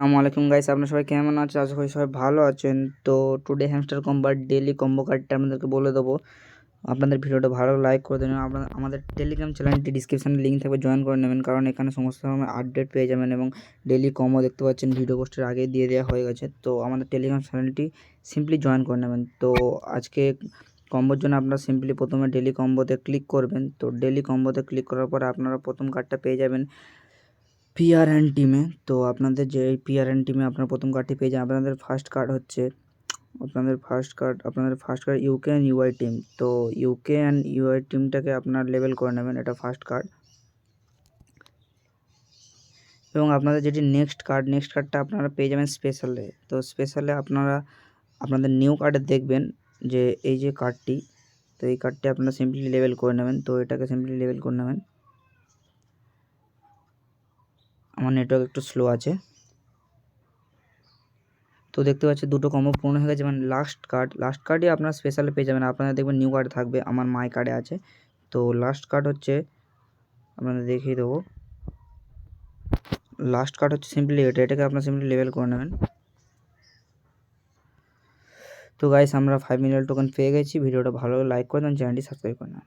আসসালামু আলাইকুম গাইস, আপনারা সবাই কেমন আছেন? আশা করি সবাই ভালো আছেন। তো টুডে হ্যামস্টার কম্বার ডেইলি কম্বো কার্ডটা আপনাদেরকে বলে দেবো। আপনাদের ভিডিওটা ভালো লাইক করে দেবেন। আপনারা আমাদের টেলিগ্রাম চ্যানেলটি ডিসক্রিপশনে লিঙ্ক থাকবে, জয়েন করে নেবেন, কারণ এখানে সমস্ত সময় আপডেট পেয়ে যাবেন এবং ডেইলি কম্বো দেখতে পাচ্ছেন ভিডিও পোস্টের আগেই দিয়ে দেওয়া হয়ে গেছে। তো আমাদের টেলিগ্রাম চ্যানেলটি সিম্পলি জয়েন করে নেবেন। তো আজকে কম্বোর জন্য আপনারা সিম্পলি প্রথমে ডেইলি কম্বোতে ক্লিক করবেন। তো ডেইলি কম্বোতে ক্লিক করার পরে আপনারা প্রথম কার্ডটা পেয়ে যাবেন পিআরএন টিমে। তো আপনাদের যে এই পিআরএন টিমে আপনার প্রথম কার্ডটি পেয়ে যান। আপনাদের ফার্স্ট কার্ড হচ্ছে আপনাদের first card UK and UI team. তো ইউকে অ্যান্ড ইউআই টিমটাকে আপনার লেভেল করে নেবেন, এটা ফার্স্ট কার্ড। এবং আপনাদের যেটি নেক্সট কার্ডটা আপনারা পেয়ে যাবেন স্পেশালে। তো স্পেশালে আপনারা আপনাদের নিউ কার্ডে দেখবেন যে এই যে কার্ডটি, তো এই কার্ডটি আপনারা সিম্পলি লেভেল করে নেবেন। তো এটাকে সিম্পলি লেভেল করে নেবেন। আমার নেটওয়ার্ক একটু স্লো আছে। তো দেখতে পাচ্ছি দুটো কম্বো পূর্ণ হয়ে গেছে, মানে লাস্ট কার্ডই আপনার স্পেশালে পেয়ে যাবেন। আপনাদের দেখবেন নিউ কার্ড থাকবে, আমার মাই কার্ডে আছে। তো লাস্ট কার্ড হচ্ছে আপনাদের দেখিয়ে দেবো। লাস্ট কার্ড হচ্ছে সিম্পলি এটাকে আপনার সিম্পলি লেভেল করে নেবেন। তো গাইস, আমরা 5 মিলিয়ন টোকেন পেয়ে গেছি। ভিডিওটা ভালো লাইক করে দেন, চ্যানেলটি সাবস্ক্রাইব করে নেন।